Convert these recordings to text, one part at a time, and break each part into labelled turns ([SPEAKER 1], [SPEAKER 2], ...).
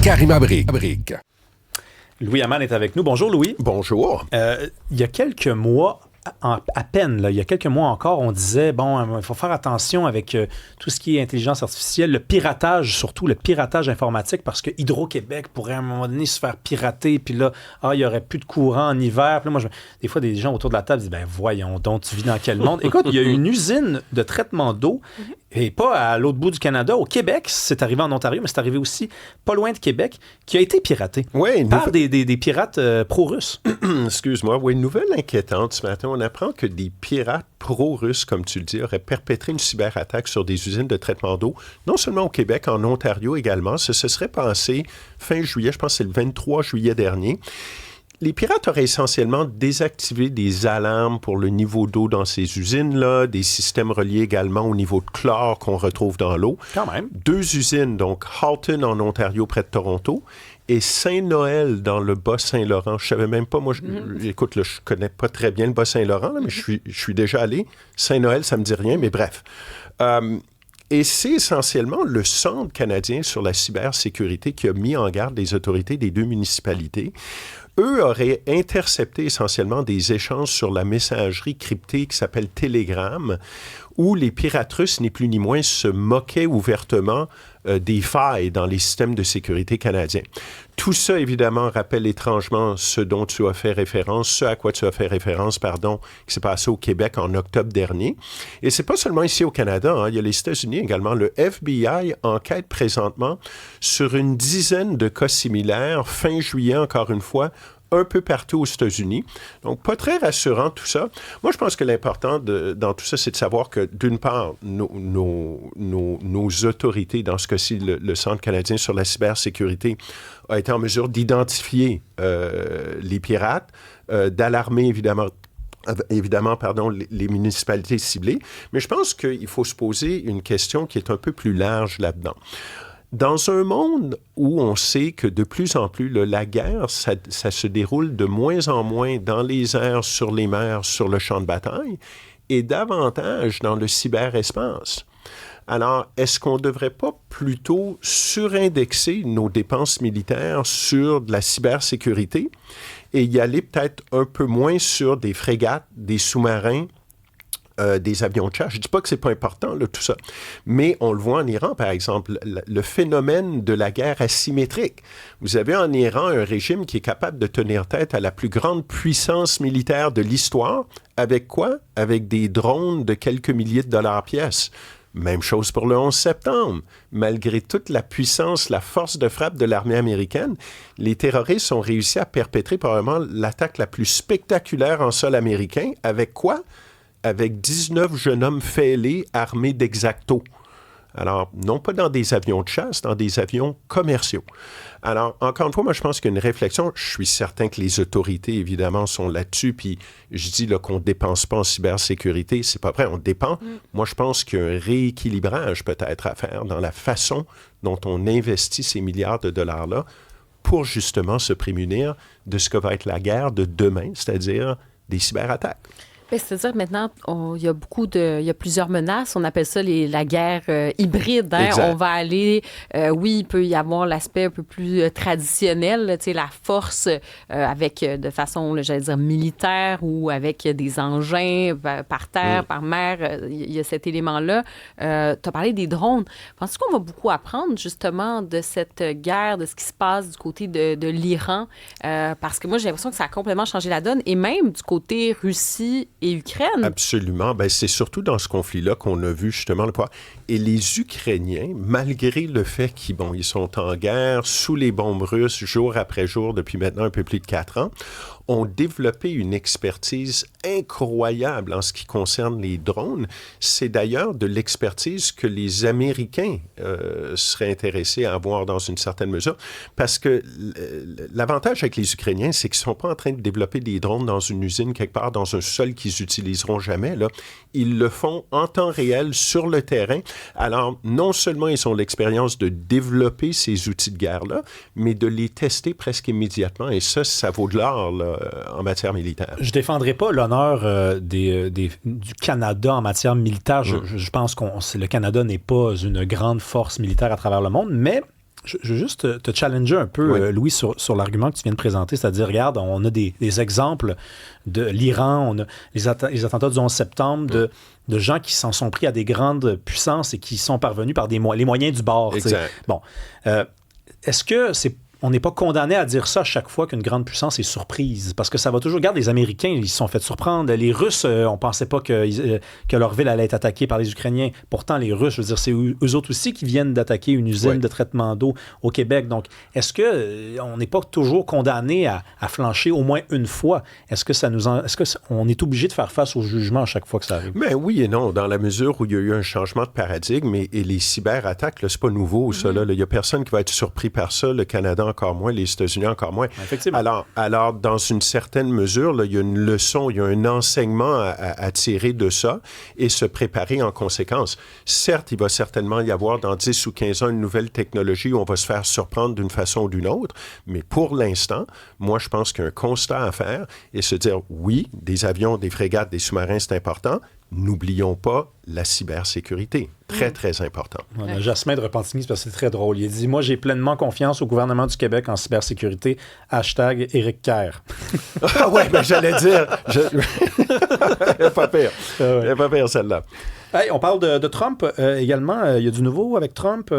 [SPEAKER 1] Karima Brique.
[SPEAKER 2] Louis Hamel est avec nous. Bonjour, Louis.
[SPEAKER 3] Bonjour.
[SPEAKER 2] Il y a quelques mois, à peine, il y a quelques mois encore, on disait, il faut faire attention avec tout ce qui est intelligence artificielle, le piratage, surtout le piratage informatique, parce que Hydro-Québec pourrait à un moment donné se faire pirater, puis là, il n'y aurait plus de courant en hiver. Puis là, des fois, des gens autour de la table disent, voyons donc, tu vis dans quel monde? Écoute, il y a une usine de traitement d'eau, et pas à l'autre bout du Canada, au Québec, c'est arrivé en Ontario, mais c'est arrivé aussi pas loin de Québec, qui a été piraté par des pirates pro-russes.
[SPEAKER 3] Excuse-moi, une nouvelle inquiétante ce matin. On apprend que des pirates pro-russes, comme tu le dis, auraient perpétré une cyberattaque sur des usines de traitement d'eau, non seulement au Québec, en Ontario également. Ça se serait passé fin juillet, je pense que c'est le 23 juillet dernier. Les pirates auraient essentiellement désactivé des alarmes pour le niveau d'eau dans ces usines-là, des systèmes reliés également au niveau de chlore qu'on retrouve dans l'eau.
[SPEAKER 2] Quand même.
[SPEAKER 3] 2 usines, donc Halton en Ontario, près de Toronto, et Saint-Noël dans le Bas-Saint-Laurent. Je savais même pas, moi, écoute, là, je connais pas très bien le Bas-Saint-Laurent, là, mais je suis déjà allé. Saint-Noël, ça me dit rien, mais bref. Et c'est essentiellement le Centre canadien sur la cybersécurité qui a mis en garde les autorités des 2 municipalités. Eux auraient intercepté essentiellement des échanges sur la messagerie cryptée qui s'appelle Telegram, où les pirates russes, ni plus ni moins, se moquaient ouvertement des failles dans les systèmes de sécurité canadiens. Tout ça, évidemment, rappelle étrangement ce dont tu as fait référence, ce à quoi tu as fait référence, qui s'est passé au Québec en octobre dernier. Et c'est pas seulement ici au Canada, il y a les États-Unis également. Le FBI enquête présentement sur une dizaine de cas similaires, fin juillet, encore une fois, un peu partout aux États-Unis. Donc, pas très rassurant tout ça. Moi, je pense que l'important dans tout ça, c'est de savoir que, d'une part, nos autorités, dans ce cas-ci, le Centre canadien sur la cybersécurité, a été en mesure d'identifier les pirates, d'alarmer évidemment, les municipalités ciblées. Mais je pense qu'il faut se poser une question qui est un peu plus large là-dedans. Dans un monde où on sait que de plus en plus, la guerre, ça se déroule de moins en moins dans les airs, sur les mers, sur le champ de bataille, et davantage dans le cyberespace. Alors, est-ce qu'on ne devrait pas plutôt surindexer nos dépenses militaires sur de la cybersécurité et y aller peut-être un peu moins sur des frégates, des sous-marins, des avions de chasse? Je ne dis pas que ce n'est pas important, là, tout ça. Mais on le voit en Iran, par exemple, le phénomène de la guerre asymétrique. Vous avez en Iran un régime qui est capable de tenir tête à la plus grande puissance militaire de l'histoire. Avec quoi? Avec des drones de quelques milliers de dollars pièce. Même chose pour le 11 septembre. Malgré toute la puissance, la force de frappe de l'armée américaine, les terroristes ont réussi à perpétrer probablement l'attaque la plus spectaculaire en sol américain. Avec quoi? Avec 19 jeunes hommes fêlés armés d'X-Acto. Alors, non pas dans des avions de chasse, dans des avions commerciaux. Alors, encore une fois, moi, je pense qu'il y a une réflexion. Je suis certain que les autorités, évidemment, sont là-dessus. Puis, je dis là, qu'on ne dépense pas en cybersécurité. C'est pas vrai, on dépend. Moi, je pense qu'il y a un rééquilibrage peut-être à faire dans la façon dont on investit ces milliards de dollars-là pour justement se prémunir de ce que va être la guerre de demain, c'est-à-dire des cyberattaques.
[SPEAKER 4] C'est-à-dire maintenant, il y a plusieurs menaces. On appelle ça la guerre hybride. Hein? On va aller, il peut y avoir l'aspect un peu plus traditionnel, la force avec, de façon, j'allais dire, militaire ou avec des engins par terre, par mer. Il y a cet élément-là. Tu as parlé des drones. Penses-tu qu'on va beaucoup apprendre justement de cette guerre, de ce qui se passe du côté de l'Iran? Parce que moi, j'ai l'impression que ça a complètement changé la donne. Et même du côté Russie et Ukraine.
[SPEAKER 3] Absolument. C'est surtout dans ce conflit-là qu'on a vu justement le poids. Et les Ukrainiens, malgré le fait qu'ils sont en guerre sous les bombes russes jour après jour depuis maintenant un peu plus de 4 ans, ont développé une expertise incroyable en ce qui concerne les drones. C'est d'ailleurs de l'expertise que les Américains seraient intéressés à avoir dans une certaine mesure, parce que l'avantage avec les Ukrainiens, c'est qu'ils ne sont pas en train de développer des drones dans une usine quelque part, dans un sol qu'ils n'utiliseront jamais. Là. Ils le font en temps réel, sur le terrain. Alors, non seulement ils ont l'expérience de développer ces outils de guerre-là, mais de les tester presque immédiatement. Et ça vaut de l'or, là, en matière militaire.
[SPEAKER 2] Je défendrai pas l'honneur du Canada en matière militaire. Je pense que le Canada n'est pas une grande force militaire à travers le monde, mais Je veux juste te challenger un peu, Louis, sur l'argument que tu viens de présenter, c'est-à-dire, regarde, on a des exemples de l'Iran, on a les attentats du 11 septembre, de gens qui s'en sont pris à des grandes puissances et qui sont parvenus par les moyens du bord.
[SPEAKER 3] Exact.
[SPEAKER 2] Bon, est-ce que on n'est pas condamné à dire ça à chaque fois qu'une grande puissance est surprise? Parce que ça va toujours... Regarde, les Américains, ils se sont fait surprendre. Les Russes, on ne pensait pas que leur ville allait être attaquée par les Ukrainiens. Pourtant, les Russes, je veux dire, c'est eux autres aussi qui viennent d'attaquer une usine de traitement d'eau au Québec. Donc, est-ce qu'on n'est pas toujours condamné à flancher au moins une fois? Est-ce qu'on est obligé de faire face au jugement à chaque fois que ça arrive?
[SPEAKER 3] Mais oui et non, dans la mesure où il y a eu un changement de paradigme et les cyberattaques, là, c'est pas nouveau, ça. Il n'y a personne qui va être surpris par ça. Le Canada encore moins, les États-Unis encore moins.
[SPEAKER 2] Effectivement.
[SPEAKER 3] Alors, dans une certaine mesure, là, il y a une leçon, il y a un enseignement à tirer de ça et se préparer en conséquence. Certes, il va certainement y avoir dans 10 ou 15 ans une nouvelle technologie où on va se faire surprendre d'une façon ou d'une autre, mais pour l'instant, moi, je pense qu'il y a un constat à faire et se dire, oui, des avions, des frégates, des sous-marins, c'est important. N'oublions pas la cybersécurité. Très, très important.
[SPEAKER 2] Ouais. Jasmin de Repentigny, parce que c'est très drôle. Il dit « Moi, j'ai pleinement confiance au gouvernement du Québec en cybersécurité. Hashtag Éric Kerr. »
[SPEAKER 3] Ah ouais, mais j'allais dire... Il n'est pas pire. Il n'est pas pire, celle-là.
[SPEAKER 2] Hey, on parle de Trump également. Il y a du nouveau avec Trump.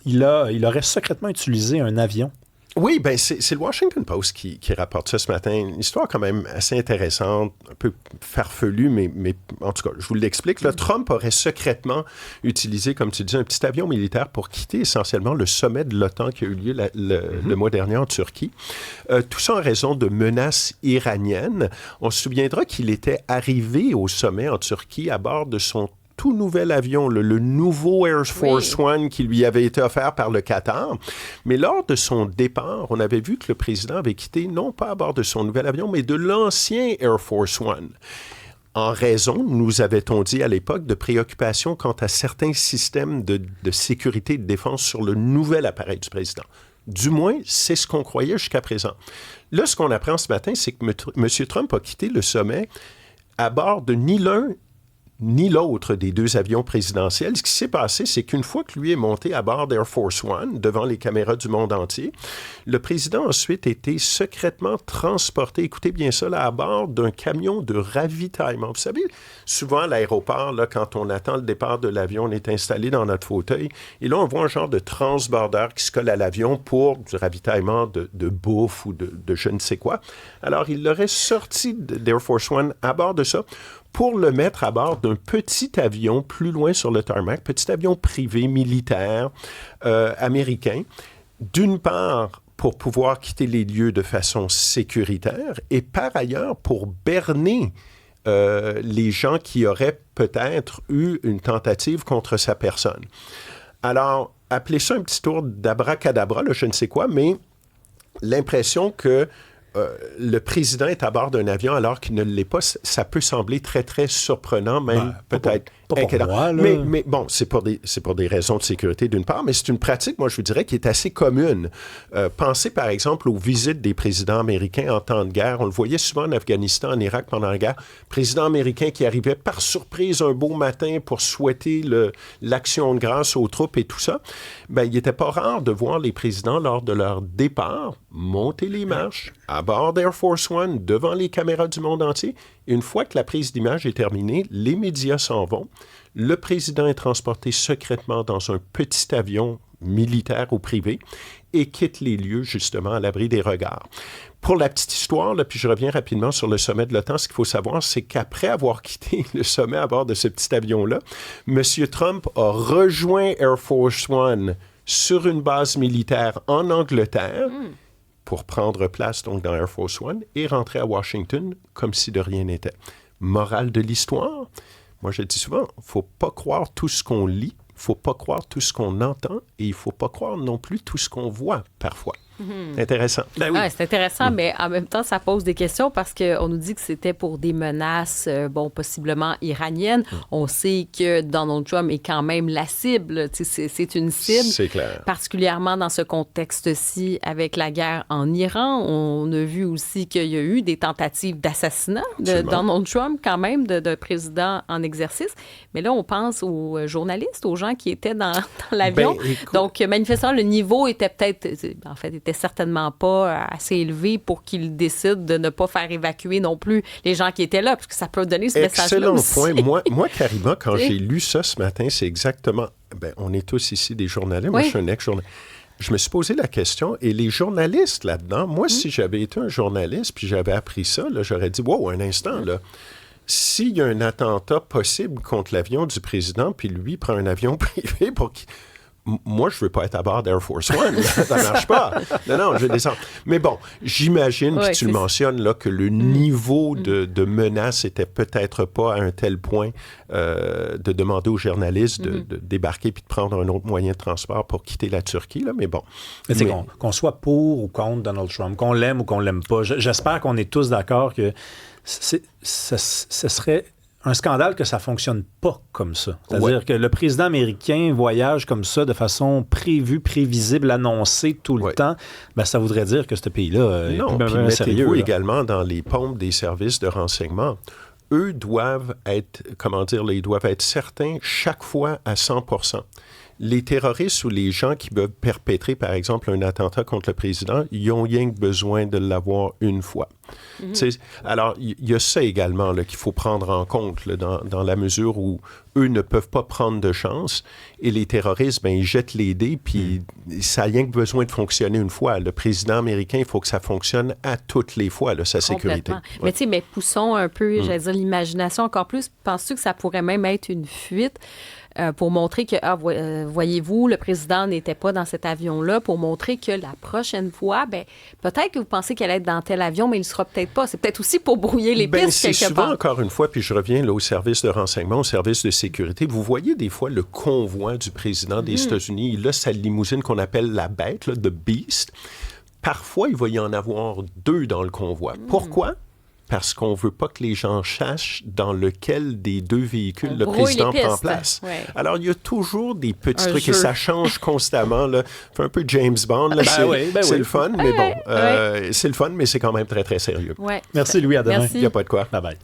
[SPEAKER 2] Il aurait secrètement utilisé un avion.
[SPEAKER 3] Oui, bien, c'est le Washington Post qui rapporte ça ce matin. Une histoire quand même assez intéressante, un peu farfelue, mais en tout cas, je vous l'explique. Là, Trump aurait secrètement utilisé, comme tu dis, un petit avion militaire pour quitter essentiellement le sommet de l'OTAN qui a eu lieu le mois dernier en Turquie. Tout ça en raison de menaces iraniennes. On se souviendra qu'il était arrivé au sommet en Turquie à bord de son tout nouvel avion, le nouveau Air Force One qui lui avait été offert par le Qatar. Mais lors de son départ, on avait vu que le président avait quitté, non pas à bord de son nouvel avion, mais de l'ancien Air Force One. En raison, nous avait-on dit à l'époque, de préoccupations quant à certains systèmes de sécurité et de défense sur le nouvel appareil du président. Du moins, c'est ce qu'on croyait jusqu'à présent. Là, ce qu'on apprend ce matin, c'est que M. Trump a quitté le sommet à bord de ni l'un ni l'autre des deux avions présidentiels. Ce qui s'est passé, c'est qu'une fois que lui est monté à bord d'Air Force One, devant les caméras du monde entier, le président a ensuite été secrètement transporté, écoutez bien ça, là, à bord d'un camion de ravitaillement. Vous savez, souvent à l'aéroport, là, quand on attend le départ de l'avion, on est installé dans notre fauteuil, et là, on voit un genre de transbordeur qui se colle à l'avion pour du ravitaillement de bouffe ou de je ne sais quoi. Alors, il l'aurait sorti d'Air Force One à bord de ça pour le mettre à bord d'un petit avion plus loin sur le tarmac, petit avion privé, militaire, américain, d'une part pour pouvoir quitter les lieux de façon sécuritaire et par ailleurs pour berner les gens qui auraient peut-être eu une tentative contre sa personne. Alors, appelez ça un petit tour d'abracadabra, là, je ne sais quoi, mais l'impression que le président est à bord d'un avion alors qu'il ne l'est pas, ça peut sembler très, très surprenant, même peut-être inquiétant. Moi, mais bon, c'est pour des raisons de sécurité d'une part, mais c'est une pratique, moi, je vous dirais, qui est assez commune. Pensez, par exemple, aux visites des présidents américains en temps de guerre. On le voyait souvent en Afghanistan, en Irak pendant la guerre. Président américain qui arrivait par surprise un beau matin pour souhaiter l'action de grâce aux troupes et tout ça. Bien, il n'était pas rare de voir les présidents, lors de leur départ, monter les marches à bord d'Air Force One, devant les caméras du monde entier. Une fois que la prise d'image est terminée, les médias s'en vont. Le président est transporté secrètement dans un petit avion militaire ou privé et quitte les lieux, justement, à l'abri des regards. Pour la petite histoire, là, puis je reviens rapidement sur le sommet de l'OTAN, ce qu'il faut savoir, c'est qu'après avoir quitté le sommet à bord de ce petit avion-là, M. Trump a rejoint Air Force One sur une base militaire en Angleterre pour prendre place donc dans Air Force One et rentrer à Washington comme si de rien n'était. Morale de l'histoire, moi je dis souvent, il ne faut pas croire tout ce qu'on lit, il ne faut pas croire tout ce qu'on entend et il ne faut pas croire non plus tout ce qu'on voit parfois. Intéressant.
[SPEAKER 2] Ben oui.
[SPEAKER 4] C'est intéressant, mais en même temps, ça pose des questions parce qu'on nous dit que c'était pour des menaces, possiblement iraniennes. On sait que Donald Trump est quand même la cible. C'est une cible.
[SPEAKER 3] C'est clair.
[SPEAKER 4] Particulièrement dans ce contexte-ci avec la guerre en Iran. On a vu aussi qu'il y a eu des tentatives d'assassinat de Donald Trump, quand même, de président en exercice. Mais là, on pense aux journalistes, aux gens qui étaient dans l'avion. Donc, manifestement, le niveau était était certainement pas assez élevé pour qu'il décide de ne pas faire évacuer non plus les gens qui étaient là, parce que ça peut donner ce message-là aussi.
[SPEAKER 3] Excellent point. Moi, Karima, quand j'ai lu ça ce matin, c'est exactement... on est tous ici des journalistes. Moi, je suis un ex-journaliste. Je me suis posé la question, et les journalistes là-dedans, moi, si j'avais été un journaliste puis j'avais appris ça, là, j'aurais dit, wow, un instant, là. S'il y a un attentat possible contre l'avion du président, puis lui prend un avion privé pour qu'il... Moi, je ne veux pas être à bord d'Air Force One. Ça ne marche pas. Non, je descends. Mais bon, j'imagine, puis tu le mentionnes, là, que le niveau de menace n'était peut-être pas à un tel point de demander aux journalistes de débarquer puis de prendre un autre moyen de transport pour quitter la Turquie. Là. Mais bon.
[SPEAKER 2] Qu'on soit pour ou contre Donald Trump, qu'on l'aime ou qu'on l'aime pas, j'espère qu'on est tous d'accord que ce serait... un scandale que ça ne fonctionne pas comme ça. C'est-à-dire que le président américain voyage comme ça de façon prévue, prévisible, annoncée tout le temps. Ça voudrait dire que ce pays-là est
[SPEAKER 3] plus
[SPEAKER 2] sérieux.
[SPEAKER 3] Mettez-vous également dans les pompes des services de renseignement. Eux doivent être, ils doivent être certains chaque fois à 100%. Les terroristes ou les gens qui peuvent perpétrer, par exemple, un attentat contre le président, ils ont rien que besoin de l'avoir une fois. Alors, il y a ça également là, qu'il faut prendre en compte là, dans la mesure où eux ne peuvent pas prendre de chance et les terroristes, ils jettent les dés puis ça n'a rien que besoin de fonctionner une fois. Le président américain, il faut que ça fonctionne à toutes les fois, là, sa sécurité.
[SPEAKER 4] Ouais. Mais poussons un peu, j'allais dire, l'imagination encore plus. Penses-tu que ça pourrait même être une fuite pour montrer que, voyez-vous, le président n'était pas dans cet avion-là, pour montrer que la prochaine fois, peut-être que vous pensez qu'elle allait être dans tel avion, mais il ne sera peut-être pas. C'est peut-être aussi pour brouiller les pistes quelque
[SPEAKER 3] souvent,
[SPEAKER 4] part.
[SPEAKER 3] Encore une fois, puis je reviens là, au service de renseignement, au service de sécurité. Vous voyez des fois le convoi du président des États-Unis. Il a sa limousine qu'on appelle la bête, là, The Beast. Parfois, il va y en avoir 2 dans le convoi. Pourquoi? Parce qu'on ne veut pas que les gens sachent dans lequel des 2 véhicules le président prend place. Ouais. Alors, il y a toujours des petits trucs et ça change constamment. Là. Fait un peu James Bond. Là, c'est le fun, mais bon. C'est le fun, mais c'est quand même très, très sérieux.
[SPEAKER 4] Ouais.
[SPEAKER 2] Merci, Louis. À demain.
[SPEAKER 3] Il n'y a pas de quoi.
[SPEAKER 2] Bye-bye.